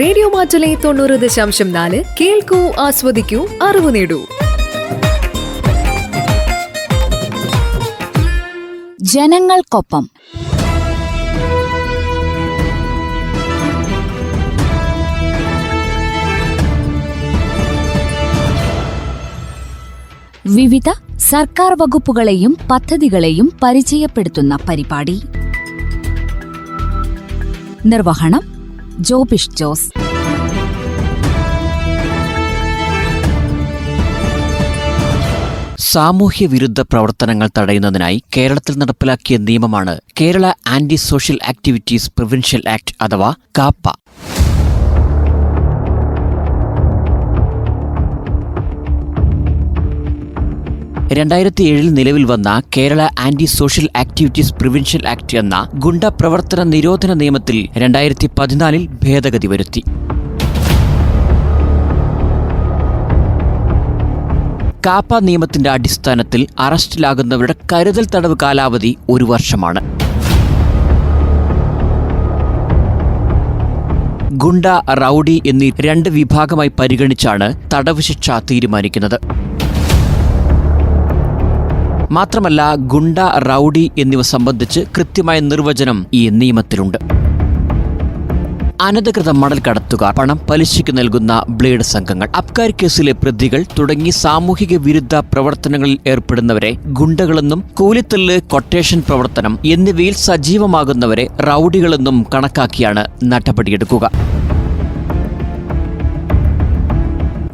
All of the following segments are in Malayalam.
റേഡിയോ മാറ്റുലേ 90.4 കേൾക്കൂ, ആസ്വദിക്കൂ, അറിവ് നേടൂ. ജനങ്ങൾക്കൊപ്പം വിവിധ സർക്കാർ വകുപ്പുകളെയും പദ്ധതികളെയും പരിചയപ്പെടുത്തുന്ന പരിപാടി. നിർവഹണം ജോബിഷ് ജോസ്. സാമൂഹ്യ വിരുദ്ധ പ്രവർത്തനങ്ങൾ തടയുന്നതിനായി കേരളത്തിൽ നടപ്പിലാക്കിയ നിയമമാണ് Kerala anti social activities prevention act അഥവാ കാപ്പ. നിലവിൽ വന്ന Kerala anti social activities prevention act എന്ന ഗുണ്ട പ്രവർത്തന നിരോധന നിയമത്തിൽ 2014 ഭേദഗതി വരുത്തി. കാപ്പ നിയമത്തിന്റെ അടിസ്ഥാനത്തിൽ അറസ്റ്റിലാകുന്നവരുടെ കരുതൽ തടവ് കാലാവധി 1 വർഷമാണ്. ഗുണ്ട, റൌഡി എന്നീ 2 വിഭാഗമായി പരിഗണിച്ചാണ് തടവ് ശിക്ഷ തീരുമാനിക്കുന്നത്. മാത്രമല്ല, ഗുണ്ട, റൌഡി എന്നിവ സംബന്ധിച്ച് കൃത്യമായ നിർവചനം ഈ നിയമത്തിലുണ്ട്. അനധികൃത മണൽ കടത്തുകാർ, പണം പലിശയ്ക്ക് നൽകുന്ന ബ്ലേഡ് സംഘങ്ങൾ, അബ്കാരി കേസിലെ പ്രതികൾ തുടങ്ങി സാമൂഹിക വിരുദ്ധ പ്രവർത്തനങ്ങളിൽ ഏർപ്പെടുന്നവരെ ഗുണ്ടകളെന്നും, കൂലിത്തല്ല്, കൊട്ടേഷൻ പ്രവർത്തനം എന്നിവയിൽ സജീവമാകുന്നവരെ റൌഡികളെന്നും കണക്കാക്കിയാണ് നടപടിയെടുക്കുക.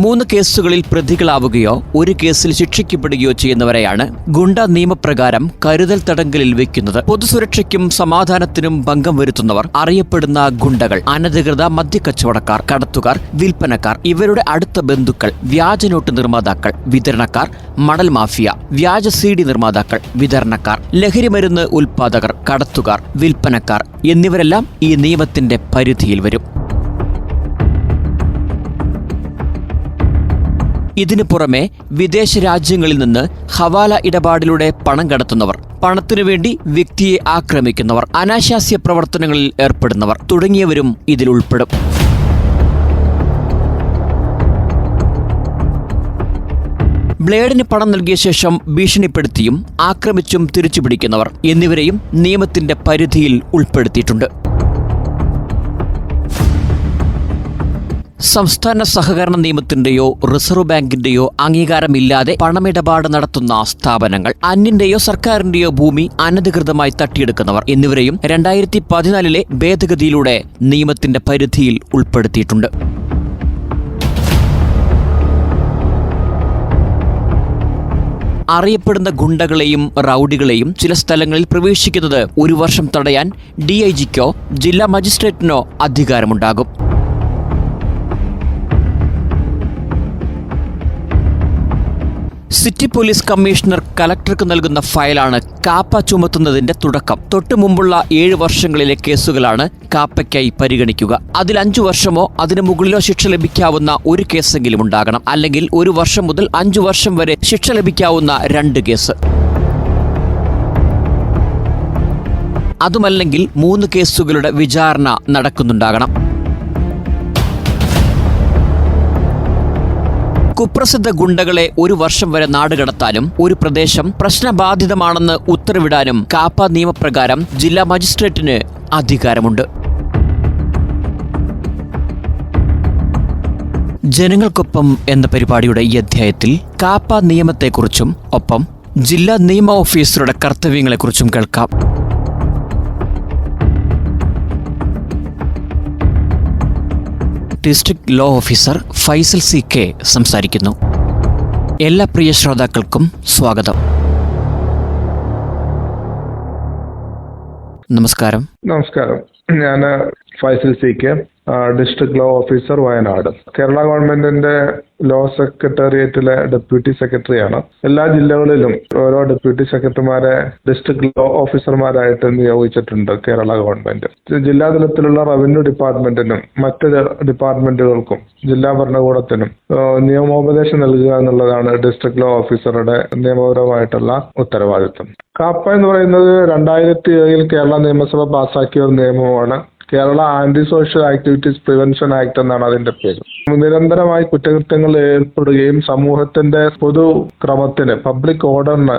3 കേസുകളിൽ പ്രതികളാവുകയോ 1 കേസിൽ ശിക്ഷിക്കപ്പെടുകയോ ചെയ്യുന്നവരെയാണ് ഗുണ്ട നിയമപ്രകാരം കരുതൽ തടങ്കലിൽ വയ്ക്കുന്നത്. പൊതുസുരക്ഷയ്ക്കും സമാധാനത്തിനും ഭംഗം വരുത്തുന്നവർ, അറിയപ്പെടുന്ന ഗുണ്ടകൾ, അനധികൃത മദ്യക്കച്ചവടക്കാർ, കടത്തുകാർ, വിൽപ്പനക്കാർ, ഇവരുടെ അടുത്ത ബന്ധുക്കൾ, വ്യാജനോട്ട് നിർമ്മാതാക്കൾ, വിതരണക്കാർ, മണൽ മാഫിയ, വ്യാജ CD നിർമ്മാതാക്കൾ, വിതരണക്കാർ, ലഹരിമരുന്ന് ഉൽപ്പാദകർ, കടത്തുകാർ, വിൽപ്പനക്കാർ എന്നിവരെല്ലാം ഈ നിയമത്തിന്റെ പരിധിയിൽ വരും. ഇതിനു പുറമെ വിദേശ രാജ്യങ്ങളിൽ നിന്ന് ഹവാല ഇടപാടിലൂടെ പണം കടത്തുന്നവർ, പണത്തിനു വേണ്ടി വ്യക്തിയെ ആക്രമിക്കുന്നവർ, അനാശാസ്യ പ്രവർത്തനങ്ങളിൽ ഏർപ്പെടുന്നവർ തുടങ്ങിയവരും ഇതിൽ ഉൾപ്പെടും. ബ്ലേഡിന് പണം നൽകിയ ശേഷം ഭീഷണിപ്പെടുത്തിയും ആക്രമിച്ചും തിരിച്ചുപിടിക്കുന്നവർ എന്നിവരെയും നിയമത്തിന്റെ പരിധിയിൽ ഉൾപ്പെടുത്തിയിട്ടുണ്ട്. സംസ്ഥാന സഹകരണ നിയമത്തിന്റെയോ റിസർവ് ബാങ്കിന്റെയോ അംഗീകാരമില്ലാതെ പണമിടപാട് നടത്തുന്ന സ്ഥാപനങ്ങൾ, അന്യന്റെയോ സർക്കാരിന്റെയോ ഭൂമി അനധികൃതമായി തട്ടിയെടുക്കുന്നവർ എന്നിവരെയും 2014 ഭേദഗതിയിലൂടെ നിയമത്തിന്റെ പരിധിയിൽ ഉൾപ്പെടുത്തിയിട്ടുണ്ട്. അറിയപ്പെടുന്ന ഗുണ്ടകളെയും റൌഡികളെയും ചില സ്ഥലങ്ങളിൽ പ്രവേശിക്കുന്നത് 1 വർഷം തടയാൻ DIGക്കോ ജില്ലാ മജിസ്ട്രേറ്റിനോ അധികാരമുണ്ടാകും. സിറ്റി പോലീസ് കമ്മീഷണർ കലക്ടർക്ക് നൽകുന്ന ഫയലാണ് കാപ്പ ചുമത്തുന്നതിന്റെ തുടക്കം. തൊട്ടു മുമ്പുള്ള 7 വർഷങ്ങളിലെ കേസുകളാണ് കാപ്പയ്ക്കായി പരിഗണിക്കുക. അതിൽ 5 വർഷമോ അതിനു മുകളിലോ ശിക്ഷ ലഭിക്കാവുന്ന 1 കേസെങ്കിലും ഉണ്ടാകണം. അല്ലെങ്കിൽ 1 വർഷം മുതൽ 5 വർഷം വരെ ശിക്ഷ ലഭിക്കാവുന്ന 2 കേസ്. അതുമല്ലെങ്കിൽ 3 കേസുകളുടെ വിചാരണ നടക്കുന്നുണ്ടാകണം. കുപ്രസിദ്ധ ഗുണ്ടകളെ 1 വർഷം വരെ നാടുകടത്താനും ഒരു പ്രദേശം പ്രശ്നബാധിതമാണെന്ന് ഉത്തരവിടാനും കാപ്പ നിയമപ്രകാരം ജില്ലാ മജിസ്ട്രേറ്റിന് അധികാരമുണ്ട്. ജനങ്ങൾക്കൊപ്പം എന്ന പരിപാടിയുടെ ഈ അധ്യായത്തിൽ കാപ്പ നിയമത്തെക്കുറിച്ചും ഒപ്പം ജില്ലാ നിയമ ഓഫീസറുടെ കർത്തവ്യങ്ങളെക്കുറിച്ചും കേൾക്കാം. District law officer Faisal CK സംസാരിക്കുന്നു. എല്ലാ പ്രിയ ശ്രോതാക്കൾക്കും സ്വാഗതം. നമസ്കാരം. ഞാൻ Faisal CK, district law officer, Wayanad. Kerala ഗവൺമെന്റിന്റെ ലോ സെക്രട്ടേറിയറ്റിലെ ഡെപ്യൂട്ടി സെക്രട്ടറിയാണ്. എല്ലാ ജില്ലകളിലും ഓരോ ഡെപ്യൂട്ടി സെക്രട്ടറിമാരെ ഡിസ്ട്രിക്ട് ലോ ഓഫീസർമാരായിട്ട് നിയോഗിച്ചിട്ടുണ്ട് കേരള ഗവൺമെന്റ്. ജില്ലാതലത്തിലുള്ള റവന്യൂ ഡിപ്പാർട്ട്മെന്റിനും മറ്റ് ഡിപ്പാർട്ട്മെന്റുകൾക്കും ജില്ലാ ഭരണകൂടത്തിനും നിയമോപദേശം നൽകുക എന്നുള്ളതാണ് ഡിസ്ട്രിക്ട് ലോ ഓഫീസറുടെ നിയമപരമായിട്ടുള്ള ഉത്തരവാദിത്വം. കാപ്പ എന്ന് പറയുന്നത് 2007 കേരള നിയമസഭ പാസാക്കിയ ഒരു നിയമമാണ്. Kerala anti social activities prevention act എന്നാണ് അതിന്റെ പേര്. നിരന്തരമായി കുറ്റകൃത്യങ്ങൾ ഏർപ്പെടുകയും സമൂഹത്തിന്റെ പൊതുക്രമത്തിന്, പബ്ലിക് ഓർഡറിന്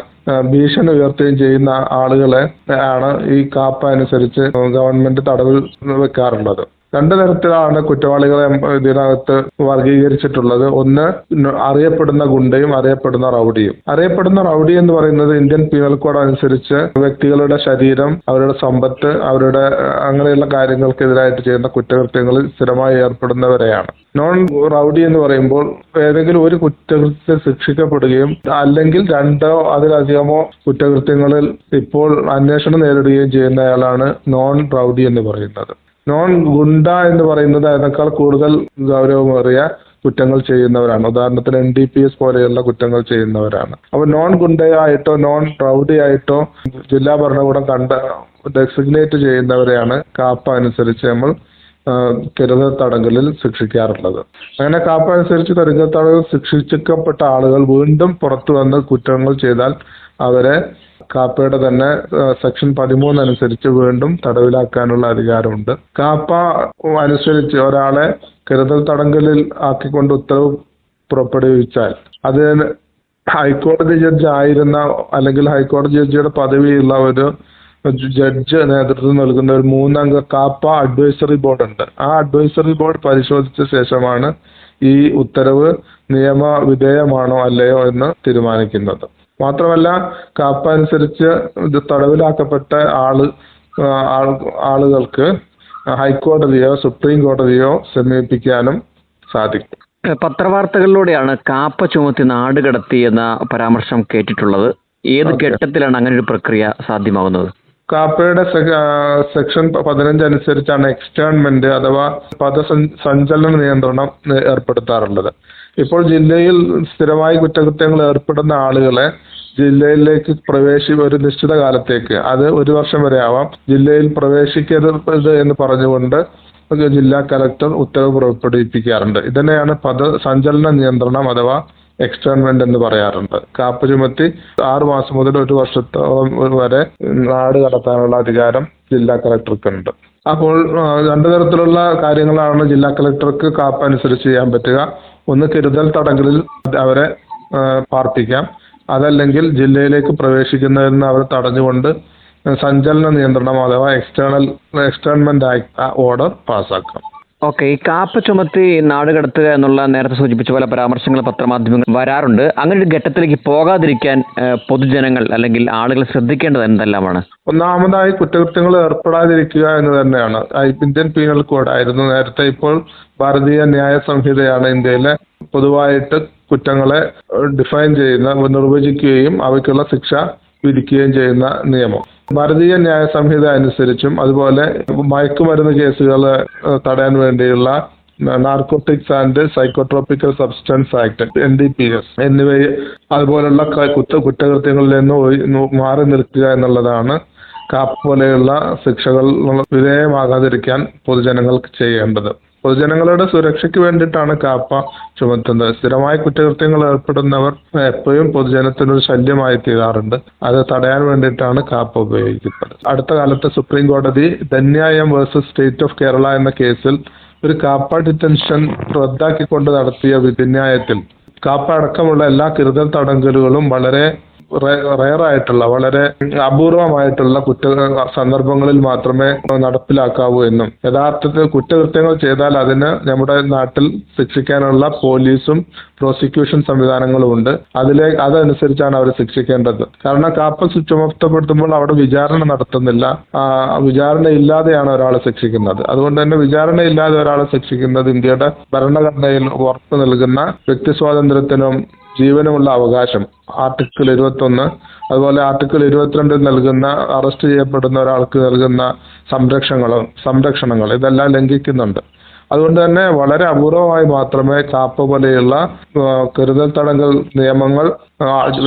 ഭീഷണി ഉയർത്തുകയും ചെയ്യുന്ന ആളുകളെ ആണ് ഈ കാപ്പ അനുസരിച്ച് ഗവൺമെന്റ് തടവിൽ വെക്കാറുള്ളത്. രണ്ട് തരത്തിലാണ് കുറ്റവാളികളെ ഇതിനകത്ത് വർഗീകരിച്ചിട്ടുള്ളത്. ഒന്ന്, അറിയപ്പെടുന്ന ഗുണ്ടയും അറിയപ്പെടുന്ന റൗഡിയും. അറിയപ്പെടുന്ന റൗഡി എന്ന് പറയുന്നത് ഇന്ത്യൻ പീനൽ കോഡ് അനുസരിച്ച് വ്യക്തികളുടെ ശരീരം, അവരുടെ സമ്പത്ത്, അവരുടെ അങ്ങനെയുള്ള കാര്യങ്ങൾക്കെതിരായിട്ട് ചെയ്യുന്ന കുറ്റകൃത്യങ്ങളിൽ സ്ഥിരമായി ഏർപ്പെടുന്നവരെയാണ്. നോൺ റൗഡി എന്ന് പറയുമ്പോൾ ഏതെങ്കിലും ഒരു കുറ്റകൃത്യത്തിൽ ശിക്ഷിക്കപ്പെടുകയും അല്ലെങ്കിൽ രണ്ടോ അതിലധികമോ കുറ്റകൃത്യങ്ങളിൽ ഇപ്പോൾ അന്വേഷണം നേരിടുകയും ചെയ്യുന്നയാളാണ് നോൺ റൗഡി എന്ന് പറയുന്നത്. നോൺ ഗുണ്ട എന്ന് പറയുന്നത് അതിനേക്കാൾ കൂടുതൽ ഗൗരവമേറിയ കുറ്റങ്ങൾ ചെയ്യുന്നവരാണ്. ഉദാഹരണത്തിന് NDPS പോലെയുള്ള കുറ്റങ്ങൾ ചെയ്യുന്നവരാണ്. അപ്പോൾ നോൺ ഗുണ്ടയായിട്ടോ നോൺ റൗഡി ആയിട്ടോ ജില്ലാ ഭരണകൂടം ഡെസിഗ്നേറ്റ് ചെയ്യുന്നവരെയാണ് കാപ്പ അനുസരിച്ച് നമ്മൾ കരുതൽ തടങ്കലിൽ ശിക്ഷിക്കാറുള്ളത്. അങ്ങനെ കാപ്പ അനുസരിച്ച് കരുതൽ തടങ്കലിൽ ശിക്ഷിക്കപ്പെട്ട ആളുകൾ വീണ്ടും പുറത്തു വന്ന് കുറ്റങ്ങൾ ചെയ്താൽ അവരെ കാപ്പയുടെ തന്നെ സെക്ഷൻ 13 അനുസരിച്ച് വീണ്ടും തടവിലാക്കാനുള്ള അധികാരമുണ്ട്. കാപ്പ അനുസരിച്ച് ഒരാളെ കരുതൽ തടങ്കലിൽ ആക്കിക്കൊണ്ട് ഉത്തരവ് പുറപ്പെടുവിച്ചാൽ അതിന് ഹൈക്കോടതി ജഡ്ജ് ആയിരുന്ന അല്ലെങ്കിൽ ഹൈക്കോടതി ജഡ്ജിയുടെ പദവിയുള്ള ഒരു ജഡ്ജ് നേതൃത്വം നൽകുന്ന ഒരു 3 അംഗ കാപ്പ അഡ്വൈസറി ബോർഡ് ഉണ്ട്. ആ അഡ്വൈസറി ബോർഡ് പരിശോധിച്ച ശേഷമാണ് ഈ ഉത്തരവ് നിയമവിധേയമാണോ അല്ലയോ എന്ന് തീരുമാനിക്കുന്നത്. മാത്രമല്ല, കാപ്പ അനുസരിച്ച് ഇത് തടവിലാക്കപ്പെട്ട ആളുകൾക്ക് ഹൈക്കോടതിയോ സുപ്രീം കോടതിയോ സമീപിക്കാനും സാധിക്കും. പത്രവാർത്തകളിലൂടെയാണ് കാപ്പ ചുമത്തി നാട് കടത്തി എന്ന പരാമർശം കേട്ടിട്ടുള്ളത്. ഏത് ഘട്ടത്തിലാണ് അങ്ങനെ ഒരു പ്രക്രിയ സാധ്യമാകുന്നത്? കാപ്പയുടെ സെക്ഷൻ 15 അനുസരിച്ചാണ് എക്സ്റ്റേൺമെന്റ് അഥവാ പദസഞ്ചലന നിയന്ത്രണം ഏർപ്പെടുത്താറുള്ളത്. ഇപ്പോൾ ജില്ലയിൽ സ്ഥിരമായി കുറ്റകൃത്യങ്ങൾ ഏർപ്പെടുന്ന ആളുകളെ ജില്ലയിലേക്ക് ഒരു നിശ്ചിത കാലത്തേക്ക്, അത് 1 വർഷം വരെ ആവാം, ജില്ലയിൽ പ്രവേശിക്കരുത് എന്ന് പറഞ്ഞുകൊണ്ട് ജില്ലാ കലക്ടർ ഉത്തരവ് പുറപ്പെടുവിപ്പിക്കാറുണ്ട്. ഇതിനെയാണ് പദസഞ്ചലന നിയന്ത്രണം അഥവാ എക്സ്റ്റേൺമെന്റ് എന്ന് പറയാറുണ്ട്. കാപ്പ ചുമത്തി 6 മാസം മുതൽ 1 വർഷത്തോളം വരെ നാട് കടത്താനുള്ള അധികാരം ജില്ലാ കളക്ടർക്കുണ്ട്. അപ്പോൾ 2 തരത്തിലുള്ള കാര്യങ്ങളാണ് ജില്ലാ കളക്ടർക്ക് കാപ്പ അനുസരിച്ച് ചെയ്യാൻ പറ്റുക. ഒന്ന്, കരുതൽ തടങ്കലിൽ അവരെ പാർപ്പിക്കാം. അതല്ലെങ്കിൽ ജില്ലയിലേക്ക് പ്രവേശിക്കുന്നതിന് അവരെ തടഞ്ഞുകൊണ്ട് സഞ്ചലന നിയന്ത്രണം അഥവാ എക്സ്റ്റേൺമെന്റ് ആക്ട് ഓർഡർ പാസ്സാക്കാം. ഓക്കെ, ഈ കാപ്പ ചുമത്തി നാട് കടത്തുക എന്നുള്ള നേരത്തെ സൂചിപ്പിച്ച പോലെ പരാമർശങ്ങൾ പത്രമാധ്യമങ്ങൾ വരാറുണ്ട്. അങ്ങനെ ഒരു ഘട്ടത്തിലേക്ക് പോകാതിരിക്കാൻ പൊതുജനങ്ങൾ അല്ലെങ്കിൽ ആളുകൾ ശ്രദ്ധിക്കേണ്ടത് എന്തെല്ലാമാണ്? ഒന്നാമതായി കുറ്റകൃത്യങ്ങൾ ഏർപ്പെടാതിരിക്കുക എന്ന് തന്നെയാണ്. ഇന്ത്യൻ പീനൽ കോഡ് ആയിരുന്നു നേരത്തെ. ഇപ്പോൾ ഭാരതീയ ന്യായ സംഹിതയാണ് ഇന്ത്യയിലെ പൊതുവായിട്ട് കുറ്റങ്ങളെ ഡിഫൈൻ ചെയ്യുന്ന, നിർവചിക്കുകയും അവയ്ക്കുള്ള ശിക്ഷ വിധിക്കുകയും ചെയ്യുന്ന നിയമം. ഭാരതീയ ന്യായ സംഹിത അനുസരിച്ചും അതുപോലെ മയക്കുമരുന്ന് കേസുകൾ തടയാൻ വേണ്ടിയുള്ള narcotics and psychotropical substance act NDPS എന്നിവ അതുപോലുള്ള കുറ്റകൃത്യങ്ങളിൽ നിന്ന് മാറി നിൽക്കുക എന്നുള്ളതാണ് കാപ്പ പോലെയുള്ള ശിക്ഷകൾ വിധേയമാകാതിരിക്കാൻ പൊതുജനങ്ങൾക്ക് ചെയ്യേണ്ടത്. പൊതുജനങ്ങളുടെ സുരക്ഷയ്ക്ക് വേണ്ടിയിട്ടാണ് കാപ്പ ചുമത്തുന്നത്. സ്ഥിരമായ കുറ്റകൃത്യങ്ങൾ ഏർപ്പെടുന്നവർ എപ്പോഴും പൊതുജനത്തിനൊരു ശല്യമായി തീരാറുണ്ട്. അത് തടയാൻ വേണ്ടിയിട്ടാണ് കാപ്പ ഉപയോഗിക്കുന്നത്. അടുത്ത കാലത്ത് സുപ്രീം കോടതി ധന്യായം വേഴ്സസ് സ്റ്റേറ്റ് ഓഫ് കേരള എന്ന കേസിൽ ഒരു കാപ്പ ഡിറ്റൻഷൻ റദ്ദാക്കിക്കൊണ്ട് നടത്തിയ വിധിന്യായത്തിൽ കാപ്പ അടക്കമുള്ള എല്ലാ കരുതൽ തടങ്കലുകളും വളരെ റയറായിട്ടുള്ള, വളരെ അപൂർവമായിട്ടുള്ള സന്ദർഭങ്ങളിൽ മാത്രമേ നടപ്പിലാക്കാവൂ എന്നും യഥാർത്ഥത്തിൽ കുറ്റകൃത്യങ്ങൾ ചെയ്താൽ അതിന് നമ്മുടെ നാട്ടിൽ ശിക്ഷിക്കാനുള്ള പോലീസും പ്രോസിക്യൂഷൻ സംവിധാനങ്ങളും ഉണ്ട്. അതനുസരിച്ചാണ് അവർ ശിക്ഷിക്കേണ്ടത്. കാരണം കാപ്പ ചുമത്തപ്പെടുത്തുമ്പോൾ അവിടെ വിചാരണ നടത്തുന്നില്ല. വിചാരണ ഇല്ലാതെയാണ് ഒരാളെ ശിക്ഷിക്കുന്നത്. അതുകൊണ്ട് തന്നെ വിചാരണ ഇല്ലാതെ ഒരാളെ ശിക്ഷിക്കുന്നത് ഇന്ത്യയുടെ ഭരണഘടനയിൽ ഉറപ്പു നൽകുന്ന വ്യക്തി സ്വാതന്ത്ര്യത്തിനും ജീവനുമുള്ള അവകാശം ആർട്ടിക്കിൾ 21, അതുപോലെ ആർട്ടിക്കിൾ 22 നൽകുന്ന അറസ്റ്റ് ചെയ്യപ്പെടുന്ന ഒരാൾക്ക് നൽകുന്ന സംരക്ഷണങ്ങൾ ഇതെല്ലാം ലംഘിക്കുന്നുണ്ട്. അതുകൊണ്ട് തന്നെ വളരെ അപൂർവമായി മാത്രമേ കാപ്പ പോലെയുള്ള കരുതൽ തടങ്കൽ നിയമങ്ങൾ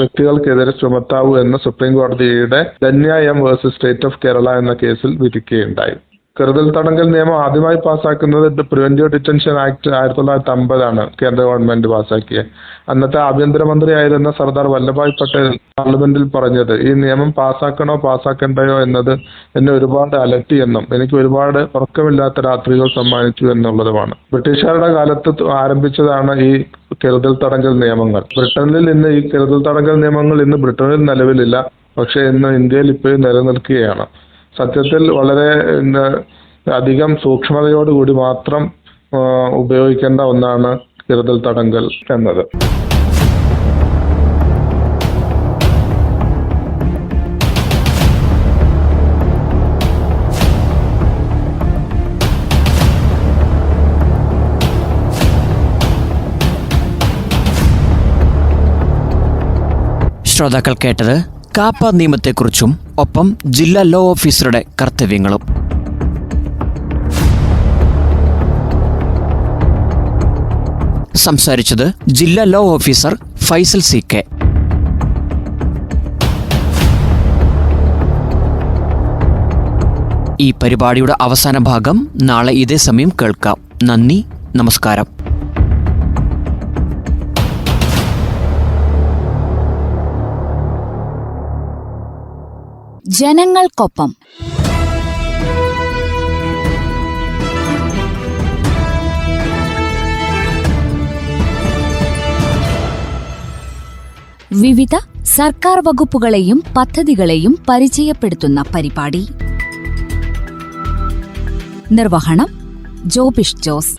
വ്യക്തികൾക്കെതിരെ ചുമത്താവൂ എന്ന് സുപ്രീം കോടതിയുടെ ധന്യായം വേഴ്സസ് സ്റ്റേറ്റ് ഓഫ് കേരള എന്ന കേസിൽ വിധിക്കുകയുണ്ടായി. കരുതൽ തടങ്കൽ നിയമം ആദ്യമായി പാസ്സാക്കുന്നത് പ്രിവെന്റീവ് ഡിറ്റൻഷൻ ആക്ട് 1950 കേന്ദ്ര ഗവൺമെന്റ് പാസ്സാക്കിയത്. അന്നത്തെ ആഭ്യന്തരമന്ത്രിയായിരുന്ന സർദാർ വല്ലഭായ് പട്ടേൽ പാർലമെന്റിൽ പറഞ്ഞത് ഈ നിയമം പാസ്സാക്കണോ പാസ്സാക്കണ്ടയോ എന്നത് എന്നെ ഒരുപാട് അലട്ടിയെന്നും എനിക്ക് ഒരുപാട് ഉറക്കമില്ലാത്ത രാത്രികൾ സമ്മാനിച്ചു എന്നുള്ളതുമാണ്. ബ്രിട്ടീഷുകാരുടെ കാലത്ത് ആരംഭിച്ചതാണ് ഈ കരുതൽ തടങ്കൽ നിയമങ്ങൾ. ബ്രിട്ടനിൽ ഇന്ന് ഈ കരുതൽ തടങ്കൽ നിയമങ്ങൾ ഇന്ന് ബ്രിട്ടനിൽ നിലവിലില്ല, പക്ഷെ ഇന്ന് ഇന്ത്യയിൽ ഇപ്പോഴും നിലനിൽക്കുകയാണ്. സത്യത്തിൽ വളരെ അധികം സൂക്ഷ്മതയോടുകൂടി മാത്രം ഉപയോഗിക്കേണ്ട ഒന്നാണ് കരുതൽ തടങ്കൽ എന്നത്. ശ്രോതാക്കൾ കേട്ടത് കാപ്പ നിയമത്തെക്കുറിച്ചും ഒപ്പം ജില്ലാ ലോ ഓഫീസറുടെ കർത്തവ്യങ്ങളും. സംസാരിച്ചത് ജില്ലാ ലോ ഓഫീസർ ഫൈസൽ CK. ഈ പരിപാടിയുടെ അവസാന ഭാഗം നാളെ ഇതേ സമയം കേൾക്കാം. നന്ദി, നമസ്കാരം. ജനങ്ങൾക്കൊപ്പം വിവിധ സർക്കാർ വകുപ്പുകളെയും പദ്ധതികളെയും പരിചയപ്പെടുത്തുന്ന പരിപാടി. നിർവഹണം ജോബിഷ് ജോസ്.